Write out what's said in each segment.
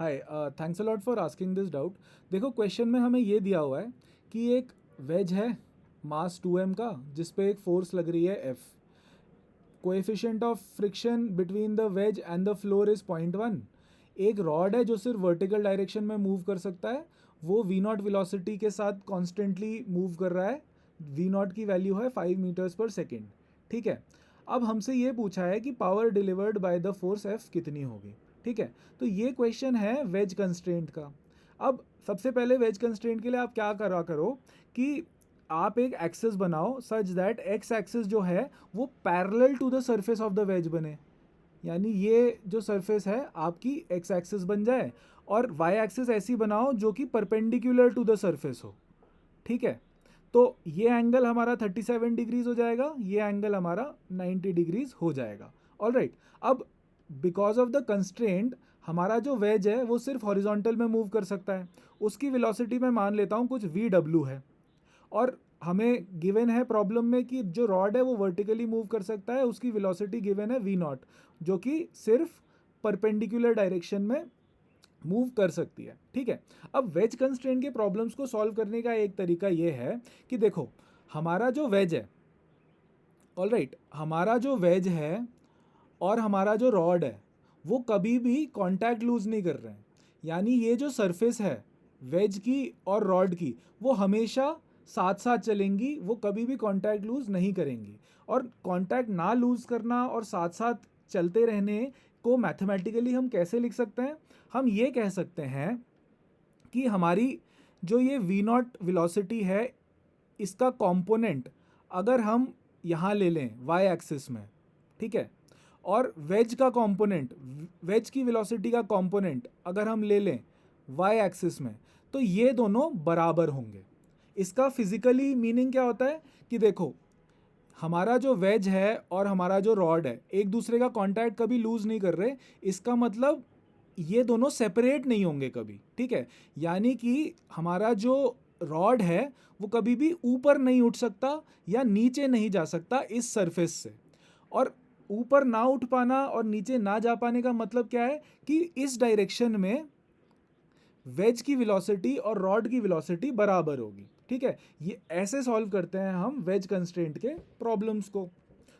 Hi, thanks a lot for asking this doubt. देखो, question में हमें ये दिया हुआ है कि एक वेज है मास 2m का, जिस पे एक फोर्स लग रही है F। Coefficient of friction between the ways and the floor is 0.1। एक रॉड है जो सिर्फ वर्टिकल डायरेक्शन में मूव कर सकता है, वो वी नॉट वेलोसिटी के साथ कॉन्स्टेंटली मूव कर रहा है। वी नॉट की वैल्यू है 5 मीटर्स पर सेकेंड। ठीक है। अब हमसे ये पूछा है कि power delivered by the force F कितनी होगी। ठीक है। तो ये क्वेश्चन है वेज कंस्ट्रेंट का। अब सबसे पहले वेज कंस्ट्रेंट के लिए आप क्या करा करो कि आप एक एक्सेस बनाओ सच दैट एक्स एक्सेस जो है वो parallel to the surface of the wedge बने। यानी ये जो सरफेस है आपकी एक्स एक्सिस बन जाए, और वाई एक्सिस ऐसी बनाओ जो कि परपेंडिकुलर टू द सरफेस हो। ठीक है। तो ये एंगल हमारा 37 डिग्रीज हो जाएगा, ये एंगल हमारा 90 डिग्रीज हो जाएगा। All right. अब बिकॉज ऑफ द कंस्ट्रेंट हमारा जो वेज है वो सिर्फ हॉरिजॉन्टल में मूव कर सकता है। उसकी वेलोसिटी मैं मान लेता हूँ कुछ VW है, और हमें गिवन है प्रॉब्लम में कि जो रॉड है वो वर्टिकली मूव कर सकता है, उसकी वेलोसिटी गिवन है V0, जो कि सिर्फ परपेंडिकुलर डायरेक्शन में मूव कर सकती है। ठीक है। अब वेज कंस्ट्रेंट के प्रॉब्लम्स को सॉल्व करने का एक तरीका ये है कि देखो, हमारा जो वेज है, ऑल राइट, हमारा जो वेज है और हमारा जो रॉड है वो कभी भी कांटेक्ट लूज नहीं कर रहे हैं। यानी ये जो सरफेस है वेज की और रॉड की, वो हमेशा साथ साथ चलेंगी, वो कभी भी कांटेक्ट लूज नहीं करेंगी। और कांटेक्ट ना लूज करना और साथ साथ चलते रहने को मैथमेटिकली हम कैसे लिख सकते हैं? हम ये कह सकते हैं कि हमारी जो ये V0 वेलोसिटी है, इसका कंपोनेंट अगर हम यहाँ ले लें वाई एक्सिस में, ठीक है, और वेज का कंपोनेंट, वेज की वेलोसिटी का कंपोनेंट अगर हम ले लें वाई एक्सिस में, तो ये दोनों बराबर होंगे। इसका फिजिकली मीनिंग क्या होता है कि देखो, हमारा जो वेज है और हमारा जो रॉड है एक दूसरे का कांटेक्ट कभी लूज नहीं कर रहे। इसका मतलब ये दोनों सेपरेट नहीं होंगे कभी। ठीक है। यानी कि हमारा जो रॉड है वो कभी भी ऊपर नहीं उठ सकता या नीचे नहीं जा सकता इस सरफेस से। और ऊपर ना उठ पाना और नीचे ना जा पाने का मतलब क्या है कि इस डायरेक्शन में वेज की वेलोसिटी और रॉड की वेलोसिटी बराबर होगी। ठीक है। ये ऐसे सॉल्व करते हैं हम वेज कंस्ट्रेंट के प्रॉब्लम्स को।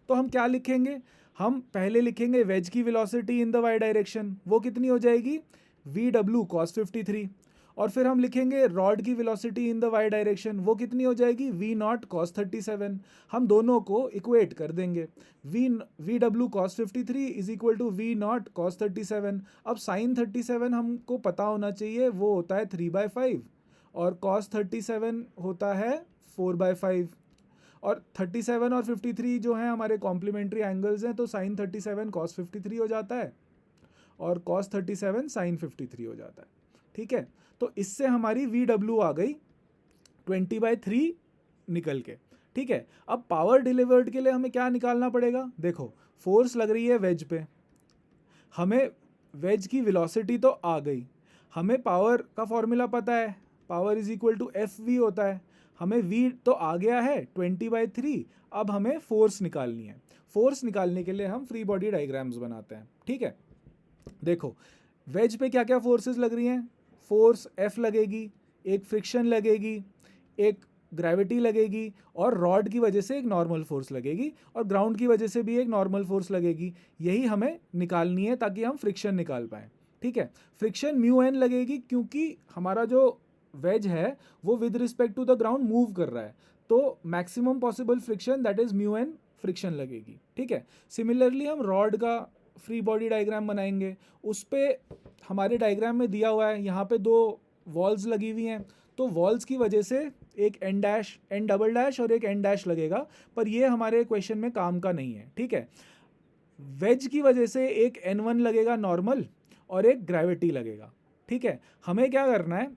तो हम क्या लिखेंगे? हम पहले लिखेंगे वेज की velocity in the Y direction, वो कितनी हो जाएगी? VW cos 53। और फिर हम लिखेंगे रॉड की velocity in the Y direction, वो कितनी हो जाएगी? V0 cos 37। हम दोनों को इक्वेट कर देंगे। VW cos 53 is equal to V0 cos 37। अब साइन 37 हमको पता होना चाहिए, वो होता है 3/5, और cos 37 होता है 4/5। और 37 और 53 जो हैं हमारे कॉम्प्लीमेंट्री एंगल्स हैं, तो साइन 37 cos 53 हो जाता है और cos 37 साइन 53 हो जाता है। ठीक है। तो इससे हमारी VW आ गई 20/3 निकल के। ठीक है। अब पावर डिलीवर्ड के लिए हमें क्या निकालना पड़ेगा? देखो, फोर्स लग रही है वेज पे, हमें वेज की वेलोसिटी तो आ गई, हमें पावर का फॉर्मूला पता है, power is equal to FV होता है। हमें V तो आ गया है 20/3। अब हमें फोर्स निकालनी है। फोर्स निकालने के लिए हम फ्री बॉडी डायग्राम्स बनाते हैं। ठीक है। देखो, वेज पे क्या क्या फोर्सेस लग रही हैं? फोर्स F लगेगी, एक फ्रिक्शन लगेगी, एक ग्रेविटी लगेगी, और रॉड की वजह से एक नॉर्मल फोर्स लगेगी, और ग्राउंड की वजह से भी एक नॉर्मल फोर्स लगेगी। यही हमें निकालनी है ताकि हम फ्रिक्शन निकाल पाएँ। ठीक है। फ्रिक्शन μn लगेगी क्योंकि हमारा जो वेज है वो with respect to the ground move कर रहा है, तो maximum possible friction that is μn friction लगेगी। ठीक है। सिमिलरली हम रॉड का फ्री बॉडी डायग्राम बनाएंगे। उस पर हमारे डायग्राम में दिया हुआ है, यहाँ पे दो वॉल्स लगी हुई हैं, तो वॉल्स की वजह से एक N डबल डैश और एक N डैश लगेगा, पर ये हमारे क्वेश्चन में काम का नहीं है। ठीक है। वेज की वजह से एक N1 लगेगा नॉर्मल और एक ग्रेविटी लगेगा। ठीक है। हमें क्या करना है?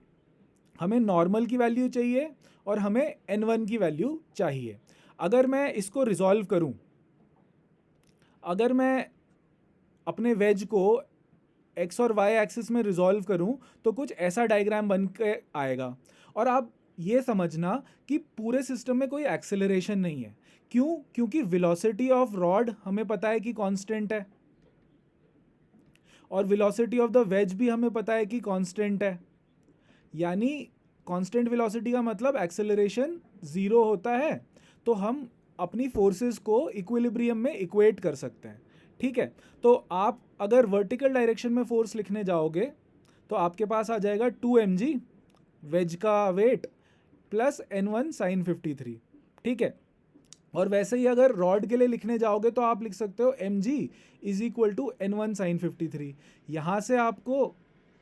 हमें नॉर्मल की वैल्यू चाहिए और हमें N1 की वैल्यू चाहिए। अगर मैं इसको रिजॉल्व करूं, अगर मैं अपने वेज को एक्स और वाई एक्सिस में रिजॉल्व करूं, तो कुछ ऐसा डायग्राम बन के आएगा। और आप ये समझना कि पूरे सिस्टम में कोई एक्सेलरेशन नहीं है। क्यों? क्योंकि वेलोसिटी ऑफ रॉड हमें पता है कि कांस्टेंट है, और वेलोसिटी ऑफ द वेज भी हमें पता है कि कांस्टेंट है, यानी कांस्टेंट वेलोसिटी का मतलब एक्सेलरेशन 0 होता है, तो हम अपनी फोर्सेस को इक्विलिब्रियम में इक्वेट कर सकते हैं, ठीक है। तो आप अगर वर्टिकल डायरेक्शन में फोर्स लिखने जाओगे तो आपके पास आ जाएगा 2 mg वेज का वेट प्लस n1 sin 53, ठीक है। और वैसे ही अगर रॉड के लिए लिखने जाओगे तो आप लिख सकते हो mg is equal to n1 sin 53। यहाँ से आपको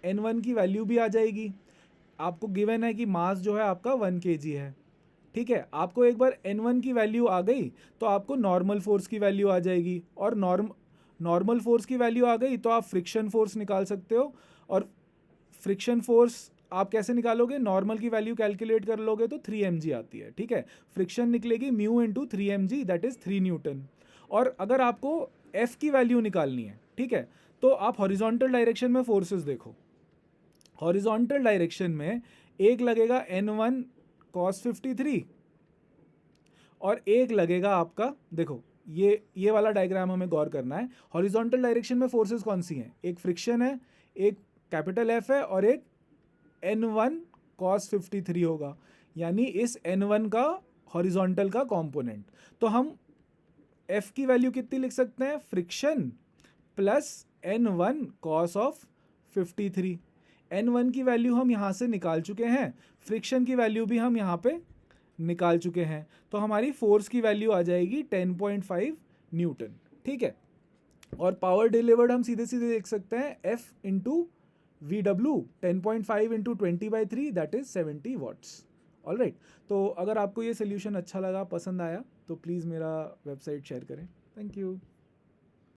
n1 की वैल्यू भी आ जाएगी, आपको गिवन है कि मास जो है आपका 1 kg है, ठीक है। आपको एक बार n1 की वैल्यू आ गई तो आपको नॉर्मल फोर्स की वैल्यू आ जाएगी, और नॉर्मल फोर्स की वैल्यू आ गई तो आप फ्रिक्शन फोर्स निकाल सकते हो। और फ्रिक्शन फोर्स आप कैसे निकालोगे, नॉर्मल की वैल्यू कैलकुलेट कर लोगे तो 3 mg आती है, ठीक है। फ्रिक्शन निकलेगी mu into 3 mg that is 3 Newton. और अगर आपको F की वैल्यू निकालनी है, ठीक है, तो आप हॉरिजॉन्टल डायरेक्शन में फोर्सेस देखो। हॉरिजॉन्टल डायरेक्शन में एक लगेगा n1 cos 53 और एक लगेगा आपका, देखो ये वाला डायग्राम हमें गौर करना है। हॉरिजॉन्टल डायरेक्शन में फोर्सेस कौन सी हैं, एक फ्रिक्शन है, एक कैपिटल F है और एक n1 cos 53 होगा, यानी इस n1 का हॉरिजॉन्टल का कंपोनेंट। तो हम F की वैल्यू कितनी लिख सकते हैं, friction plus n1 cos of 53। n1 की वैल्यू हम यहाँ से निकाल चुके हैं, फ्रिक्शन की वैल्यू भी हम यहाँ पे निकाल चुके हैं, तो हमारी फोर्स की वैल्यू आ जाएगी 10.5 न्यूटन, ठीक है। और पावर डिलीवर्ड हम सीधे सीधे देख सकते हैं F into VW 10.5 into 20/3 that is 70 watts. All right, तो अगर आपको ये सोल्यूशन अच्छा लगा, पसंद आया, तो प्लीज़ मेरा वेबसाइट शेयर करें। Thank you.